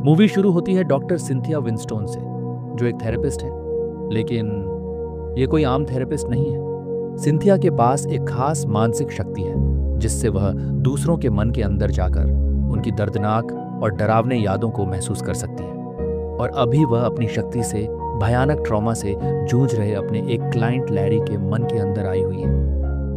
Movie शुरू होती है डॉक्टर सिंथिया विंस्टोन से, जो एक थेरेपिस्ट है, लेकिन ये कोई आम थेरेपिस्ट नहीं है। सिंथिया के पास एक खास मानसिक शक्ति है जिससे वह दूसरों के मन के अंदर जाकर उनकी दर्दनाक और डरावने यादों को महसूस कर सकती है। और अभी वह अपनी शक्ति से भयानक ट्रॉमा से जूझ रहे अपने एक क्लाइंट लैरी के मन के अंदर आई हुई है।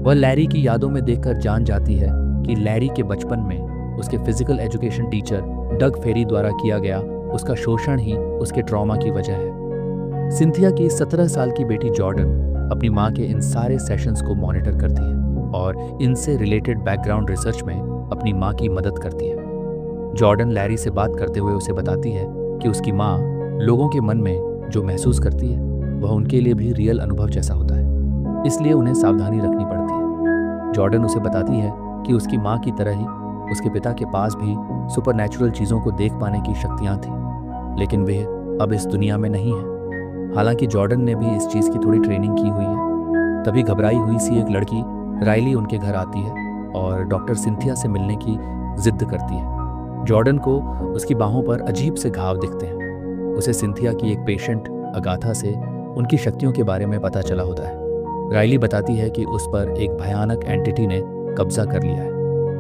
वह लैरी की यादों में देखकर जान जाती है कि लैरी के बचपन में उसके फिजिकल एजुकेशन टीचर डग फेरी द्वारा किया गया उसका शोषण ही उसके ट्रॉमा की वजह है। सिंथिया की 17 साल की बेटी जॉर्डन अपनी माँ के इन सारे सेशंस को मॉनिटर करती है और इनसे रिलेटेड बैकग्राउंड रिसर्च में अपनी माँ की मदद करती है। जॉर्डन लैरी से बात करते हुए उसे बताती है कि उसकी माँ लोगों के मन में जो महसूस करती है वह उनके लिए भी रियल अनुभव जैसा होता है, इसलिए उन्हें सावधानी रखनी पड़ती है। जॉर्डन उसे बताती है कि उसकी माँ की तरह ही उसके पिता के पास भी सुपरनैचुरल चीज़ों को देख पाने की शक्तियाँ थीं, लेकिन वे अब इस दुनिया में नहीं हैं। हालांकि जॉर्डन ने भी इस चीज़ की थोड़ी ट्रेनिंग की हुई है। तभी घबराई हुई सी एक लड़की राइली उनके घर आती है और डॉक्टर सिंथिया से मिलने की जिद करती है। जॉर्डन को उसकी बाहों पर अजीब से घाव दिखते हैं। उसे सिंथिया की एक पेशेंट अगाथा से उनकी शक्तियों के बारे में पता चला होता है। राइली बताती है कि उस पर एक भयानक एंटिटी ने कब्जा कर लिया है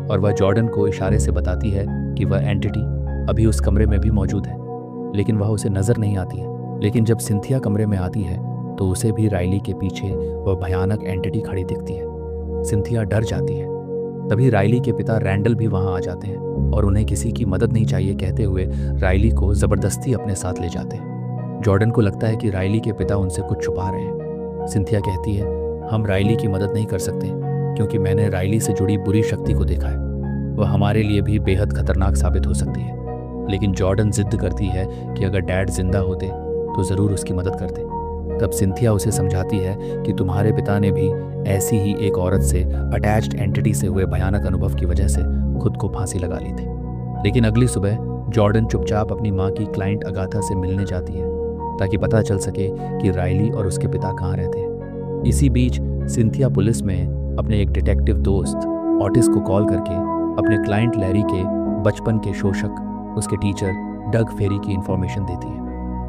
और वह जॉर्डन को इशारे से बताती है कि वह एंटिटी अभी उस कमरे में भी मौजूद है, लेकिन वह उसे नजर नहीं आती है। लेकिन जब सिंथिया कमरे में आती है तो उसे भी राइली के पीछे वह भयानक एंटिटी खड़ी दिखती है। सिंथिया डर जाती है। तभी राइली के पिता रैंडल भी वहां आ जाते हैं और उन्हें किसी की मदद नहीं चाहिए कहते हुए राइली को जबरदस्ती अपने साथ ले जाते हैं। जॉर्डन को लगता है कि राइली के पिता उनसे कुछ छुपा रहे हैं। सिंथिया कहती है, हम राइली की मदद नहीं कर सकते क्योंकि मैंने राइली से जुड़ी बुरी शक्ति को देखा है। वह हमारे लिए भी बेहद खतरनाक साबित हो सकती है। लेकिन जॉर्डन जिद करती है कि अगर डैड जिंदा होते तो ज़रूर उसकी मदद करते। तब सिंथिया उसे समझाती है कि तुम्हारे पिता ने भी ऐसी ही एक औरत से अटैच्ड एंटिटी से हुए भयानक अनुभव की वजह से खुद को फांसी लगा ली थी। लेकिन अगली सुबह जॉर्डन चुपचाप अपनी माँ की क्लाइंट अगाथा से मिलने जाती है ताकि पता चल सके कि राइली और उसके पिता कहाँ रहते हैं। इसी बीच सिंथिया पुलिस में अपने एक डिटेक्टिव दोस्त ऑटिस को कॉल करके अपने क्लाइंट लैरी के बचपन के शोषक उसके टीचर डग फेरी की इन्फॉर्मेशन देती है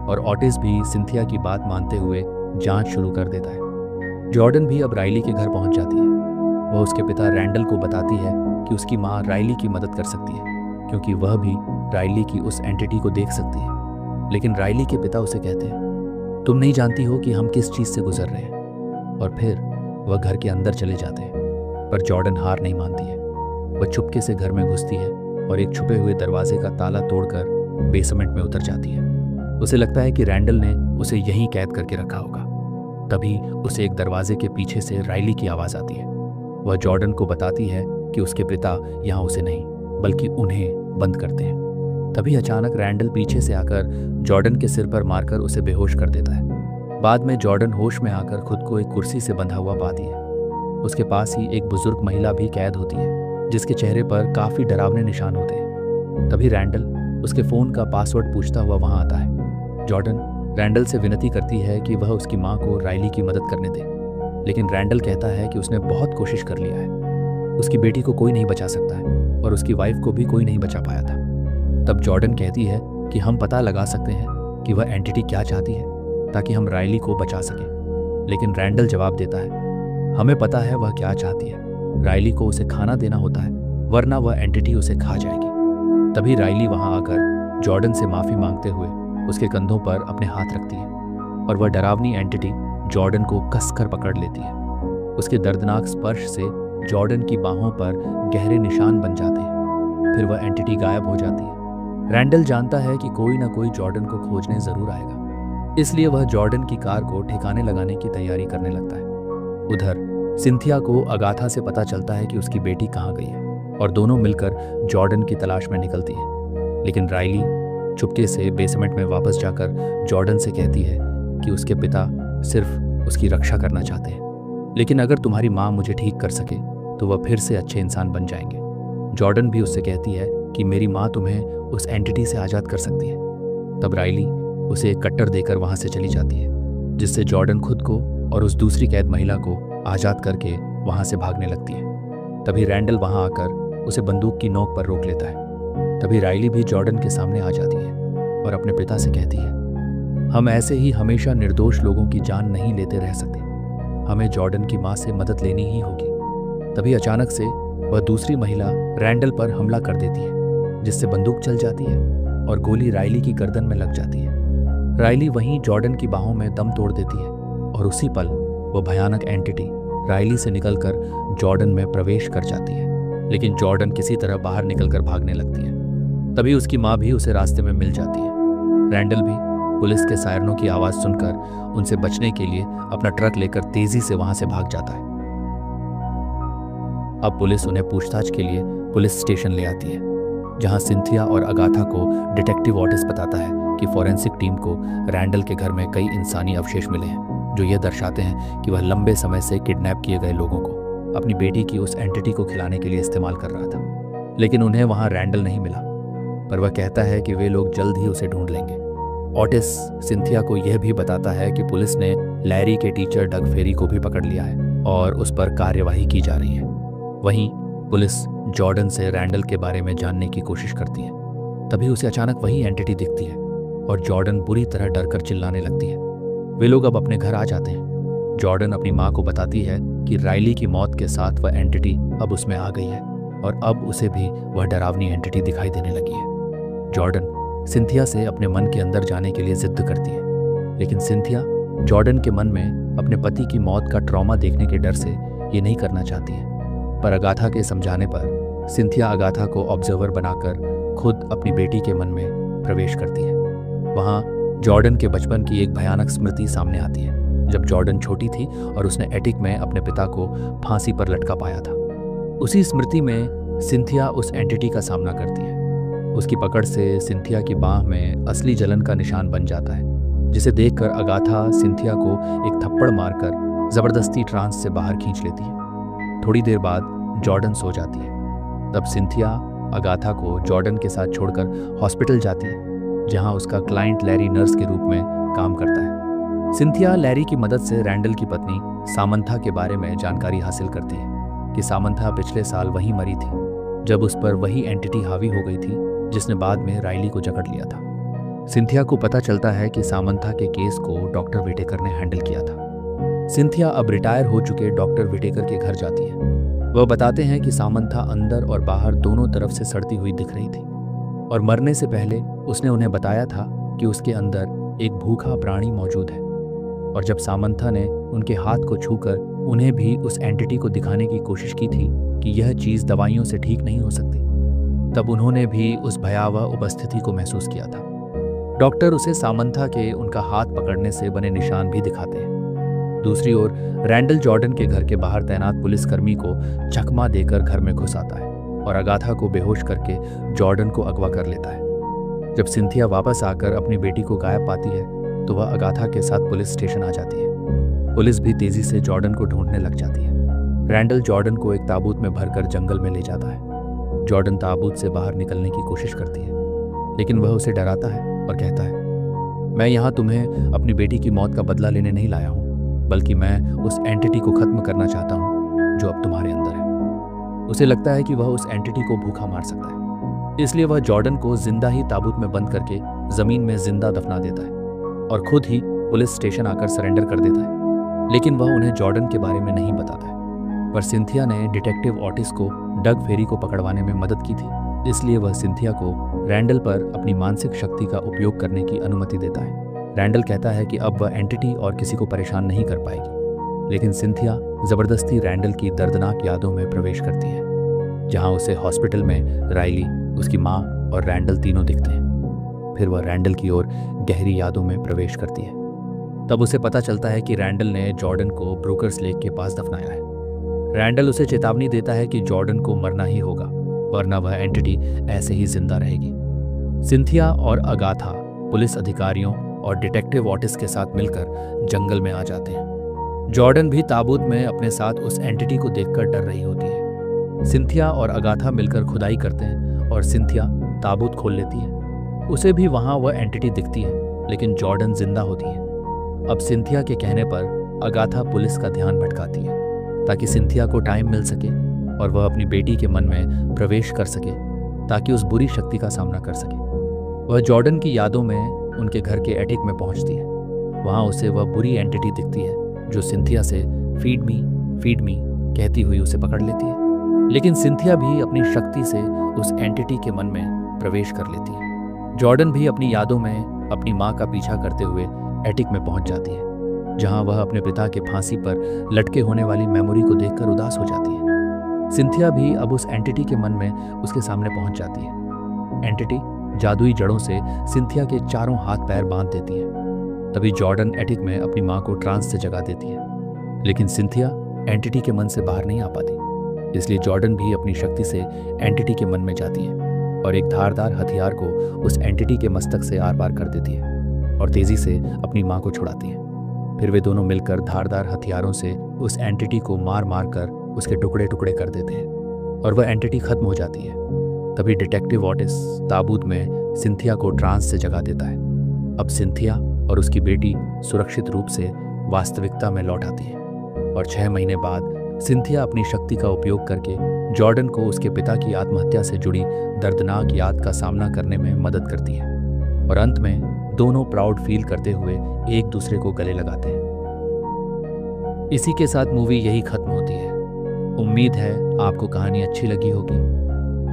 और ऑटिस भी सिंथिया की बात मानते हुए जांच शुरू कर देता है। जॉर्डन भी अब राइली के घर पहुंच जाती है। वह उसके पिता रैंडल को बताती है कि उसकी माँ राइली की मदद कर सकती है क्योंकि वह भी राइली की उस एंटिटी को देख सकती है। लेकिन राइली के पिता उसे कहते हैं, तुम नहीं जानती हो कि हम किस चीज़ से गुजर रहे हैं। और फिर वह घर के अंदर चले जाते हैं। पर जॉर्डन हार नहीं मानती है। वह चुपके से घर में घुसती है और एक छुपे हुए दरवाजे का ताला तोड़कर बेसमेंट में उतर जाती है। उसे लगता है कि रैंडल ने उसे यहीं कैद करके रखा होगा। तभी उसे एक दरवाजे के पीछे से राइली की आवाज़ आती है। वह जॉर्डन को बताती है कि उसके पिता यहाँ उसे नहीं बल्कि उन्हें बंद करते हैं। तभी अचानक रैंडल पीछे से आकर जॉर्डन के सिर पर मारकर उसे बेहोश कर देता है। बाद में जॉर्डन होश में आकर खुद को एक कुर्सी से बंधा हुआ पाती है। उसके पास ही एक बुजुर्ग महिला भी कैद होती है जिसके चेहरे पर काफ़ी डरावने निशान होते हैं। तभी रैंडल उसके फ़ोन का पासवर्ड पूछता हुआ वहाँ आता है। जॉर्डन रैंडल से विनती करती है कि वह उसकी माँ को राइली की मदद करने दे, लेकिन रैंडल कहता है कि उसने बहुत कोशिश कर लिया है। उसकी बेटी को कोई नहीं बचा सकता है और उसकी वाइफ को भी कोई नहीं बचा पाया था। तब जॉर्डन कहती है कि हम पता लगा सकते हैं कि वह एंटिटी क्या चाहती है ताकि हम राइली को बचा सकें। लेकिन रैंडल जवाब देता है, हमें पता है वह क्या चाहती है। राइली को उसे खाना देना होता है वरना वह एंटिटी उसे खा जाएगी। तभी राइली वहाँ आकर जॉर्डन से माफ़ी मांगते हुए उसके कंधों पर अपने हाथ रखती है और वह डरावनी एंटिटी जॉर्डन को कसकर पकड़ लेती है। उसके दर्दनाक स्पर्श से जॉर्डन की बाहों पर गहरे निशान बन जाते हैं। फिर वह एंटिटी गायब हो जाती है। रैंडल जानता है कि कोई ना कोई जॉर्डन को खोजने ज़रूर आएगा, इसलिए वह जॉर्डन की कार को ठिकाने लगाने की तैयारी करने लगता है। उधर सिंथिया को अगाथा से पता चलता है कि उसकी बेटी कहाँ गई है और दोनों मिलकर जॉर्डन की तलाश में निकलती है। लेकिन राइली चुपके से बेसमेंट में वापस जाकर जॉर्डन से कहती है कि उसके पिता सिर्फ उसकी रक्षा करना चाहते हैं, लेकिन अगर तुम्हारी माँ मुझे ठीक कर सके तो वह फिर से अच्छे इंसान बन जाएंगे। जॉर्डन भी उससे कहती है कि मेरी माँ तुम्हें उस एंटिटी से आज़ाद कर सकती है। तब राइली उसे एक कट्टर देकर वहाँ से चली जाती है, जिससे जॉर्डन खुद को और उस दूसरी कैद महिला को आज़ाद करके वहाँ से भागने लगती है। तभी रैंडल वहाँ आकर उसे बंदूक की नोक पर रोक लेता है। तभी राइली भी जॉर्डन के सामने आ जाती है और अपने पिता से कहती है, हम ऐसे ही हमेशा निर्दोष लोगों की जान नहीं लेते रह सकते, हमें जॉर्डन की माँ से मदद लेनी ही होगी। तभी अचानक से वह दूसरी महिला रैंडल पर हमला कर देती है, जिससे बंदूक चल जाती है और गोली राइली की गर्दन में लग जाती है। राइली वहीं जॉर्डन की बाहों में दम तोड़ देती है और उसी पल वह भयानक एंटिटी राइली से निकलकर जॉर्डन में प्रवेश कर जाती है, लेकिन जॉर्डन किसी तरह बाहर निकलकर भागने लगती है। तभी उसकी माँ भी उसे रास्ते में मिल जाती है। रैंडल भी पुलिस के सायरनों की आवाज़ सुनकर उनसे बचने के लिए अपना ट्रक लेकर तेजी से वहां से भाग जाता है। अब पुलिस उन्हें पूछताछ के लिए पुलिस स्टेशन ले आती है, जहां सिंथिया और अगाथा को डिटेक्टिव ऑटिस बताता है कि फॉरेंसिक टीम को रैंडल के घर में कई इंसानी अवशेष मिले हैं, जो यह दर्शाते हैं कि वह लंबे समय से किडनैप किए गए लोगों को अपनी बेटी की उस एंटिटी को खिलाने के लिए इस्तेमाल कर रहा था। लेकिन उन्हें वहां रैंडल नहीं मिला, पर वह कहता है कि वे लोग जल्द ही उसे ढूंढ लेंगे। ऑटिस सिंथिया को यह भी बताता है कि पुलिस ने लैरी के टीचर डग फेरी को भी पकड़ लिया है और उस पर कार्यवाही की जा रही है। वहीं पुलिस जॉर्डन से रैंडल के बारे में जानने की कोशिश करती है। तभी उसे अचानक वही एंटिटी दिखती है और जॉर्डन बुरी तरह डरकर चिल्लाने लगती है। वे लोग अब अपने घर आ जाते हैं। जॉर्डन अपनी माँ को बताती है कि राइली की मौत के साथ वह एंटिटी अब उसमें आ गई है और अब उसे भी वह डरावनी एंटिटी दिखाई देने लगी है। जॉर्डन सिंथिया से अपने मन के अंदर जाने के लिए जिद करती है, लेकिन सिंथिया जॉर्डन के मन में अपने पति की मौत का ट्रॉमा देखने के डर से ये नहीं करना चाहती है। पर अगाथा के समझाने पर सिंथिया अगाथा को ऑब्जर्वर बनाकर खुद अपनी बेटी के मन में प्रवेश करती है। वहाँ जॉर्डन के बचपन की एक भयानक स्मृति सामने आती है, जब जॉर्डन छोटी थी और उसने एटिक में अपने पिता को फांसी पर लटका पाया था। उसी स्मृति में सिंथिया उस एंटिटी का सामना करती है। उसकी पकड़ से सिंथिया की बाह में असली जलन का निशान बन जाता है, जिसे देखकर अगाथा सिंथिया को एक थप्पड़ मारकर जबरदस्ती ट्रांस से बाहर खींच लेती है। थोड़ी देर बाद जॉर्डन सो जाती है। तब सिंथिया अगाथा को जॉर्डन के साथ छोड़कर हॉस्पिटल जाती है, जहां उसका क्लाइंट लैरी नर्स के रूप में काम करता है। सिंथिया लैरी की मदद से रैंडल की पत्नी सामंथा के बारे में जानकारी हासिल करती है कि सामंथा पिछले साल वहीं मरी थी, जब उस पर वही एंटिटी हावी हो गई थी जिसने बाद में राइली को जकड़ लिया था। सिंथिया को पता चलता है कि सामंथा के केस को डॉक्टर विटेकर ने हैंडल किया था। सिंथिया अब रिटायर हो चुके डॉक्टर विटेकर के घर जाती है। वह बताते हैं कि सामंथा अंदर और बाहर दोनों तरफ से सड़ती हुई दिख रही थी और मरने से पहले उसने उन्हें बताया था कि उसके अंदर एक भूखा प्राणी मौजूद है। और जब सामंथा ने उनके हाथ को छूकर उन्हें भी उस एंटिटी को दिखाने की कोशिश की थी कि यह चीज़ दवाइयों से ठीक नहीं हो सकती, तब उन्होंने भी उस भयावह उपस्थिति को महसूस किया था। डॉक्टर उसे सामंथा के उनका हाथ पकड़ने से बने निशान भी दिखाते हैं। दूसरी ओर रैंडल जॉर्डन के घर के बाहर तैनात पुलिसकर्मी को चकमा देकर घर में घुस आता है और अगाथा को बेहोश करके जॉर्डन को अगवा कर लेता है। जब सिंथिया वापस आकर अपनी बेटी को गायब पाती है तो वह अगाथा के साथ पुलिस स्टेशन आ जाती है। पुलिस भी तेजी से जॉर्डन को ढूंढने लग जाती है। रैंडल जॉर्डन को एक ताबूत में भरकर जंगल में ले जाता है। जॉर्डन ताबूत से बाहर निकलने की कोशिश करती है, लेकिन वह उसे डराता है और कहता है, मैं यहाँ तुम्हें अपनी बेटी की मौत का बदला लेने नहीं लाया हूँ, बल्कि मैं उस एंटिटी को खत्म करना चाहता हूँ जो अब तुम्हारे अंदर है। उसे लगता है कि वह उस एंटिटी को भूखा मार सकता है, इसलिए वह जॉर्डन को जिंदा ही ताबूत में बंद करके जमीन में जिंदा दफना देता है और खुद ही पुलिस स्टेशन आकर सरेंडर कर देता है। लेकिन वह उन्हें जॉर्डन के बारे में नहीं बताता है। पर सिंथिया ने डिटेक्टिव ऑटिस को डग फेरी को पकड़वाने में मदद की थी, इसलिए वह सिंथिया को रैंडल पर अपनी मानसिक शक्ति का उपयोग करने की अनुमति देता है। रैंडल कहता है कि अब वह एंटिटी और किसी को परेशान नहीं कर पाएगी, लेकिन सिंथिया जबरदस्ती रैंडल की दर्दनाक यादों में प्रवेश करती है, जहां उसे हॉस्पिटल में राइली, उसकी माँ और रैंडल तीनों दिखते हैं। फिर वह रैंडल की ओर गहरी यादों में प्रवेश करती है। तब उसे पता चलता है कि रैंडल ने जॉर्डन को ब्रूकर्स लेक के पास दफनाया है। रैंडल उसे चेतावनी देता है कि जॉर्डन को मरना ही होगा, वरना वह एंटिटी ऐसे ही जिंदा रहेगी। सिंथिया और अगाथा पुलिस अधिकारियों और डिटेक्टिव ऑटिस के साथ मिलकर जंगल में आ जाते हैं। जॉर्डन भी ताबूत में अपने साथ उस एंटिटी को देखकर डर रही होती है। सिंथिया और अगाथा मिलकर खुदाई करते हैं और सिंथिया ताबूत खोल लेती है। उसे भी वहां वह एंटिटी दिखती है, लेकिन जॉर्डन जिंदा होती है। अब सिंथिया के कहने पर अगाथा पुलिस का ध्यान भटकाती है, ताकि सिंथिया को टाइम मिल सके और वह अपनी बेटी के मन में प्रवेश कर सके, ताकि उस बुरी शक्ति का सामना कर सके। वह जॉर्डन की यादों में उनके घर के एटिक में पहुंचती है। वहां उसे वह बुरी एंटिटी दिखती है जो सिंथिया से फीड मी कहती हुई उसे पकड़ लेती है। लेकिन सिंथिया भी अपनी शक्ति से उस एंटिटी के मन में प्रवेश कर लेती है। जॉर्डन भी अपनी यादों में अपनी माँ का पीछा करते हुए एटिक में पहुंच जाती है, जहां वह अपने पिता के फांसी पर लटके होने वाली मेमोरी को देखकर उदास हो जाती है। सिंथिया भी अब उस एंटिटी के मन में उसके सामने पहुंच जाती है। एंटिटी जादुई जड़ों से सिंथिया के चारों हाथ पैर बांध देती है। तभी जॉर्डन एटिक में अपनी माँ को ट्रांस से जगा देती है, लेकिन सिंथिया एंटिटी के मन से बाहर नहीं आ पाती। इसलिए जॉर्डन भी अपनी शक्ति से एंटिटी के मन में जाती है और एक धारदार हथियार को उस एंटिटी के मस्तक से आर पार कर देती है और तेजी से अपनी माँ को छुड़ाती है। फिर वे दोनों मिलकर धारदार हथियारों से उस एंटिटी को मार मार कर उसके टुकड़े टुकड़े कर देते हैं और वह एंटिटी खत्म हो जाती है। तभी डिटेक्टिव ऑटिस ताबूत में सिंथिया को ट्रांस से जगा देता है। अब सिंथिया और उसकी बेटी सुरक्षित रूप से वास्तविकता में लौट आती है और 6 महीने बाद सिंथिया अपनी शक्ति का उपयोग करके जॉर्डन को उसके पिता की आत्महत्या से जुड़ी दर्दनाक याद का सामना करने में मदद करती है और अंत में दोनों प्राउड फील करते हुए एक दूसरे को गले लगाते हैं। इसी के साथ मूवी यही खत्म होती है। उम्मीद है आपको कहानी अच्छी लगी होगी।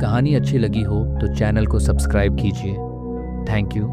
कहानी अच्छी लगी हो तो चैनल को सब्सक्राइब कीजिए। Thank you.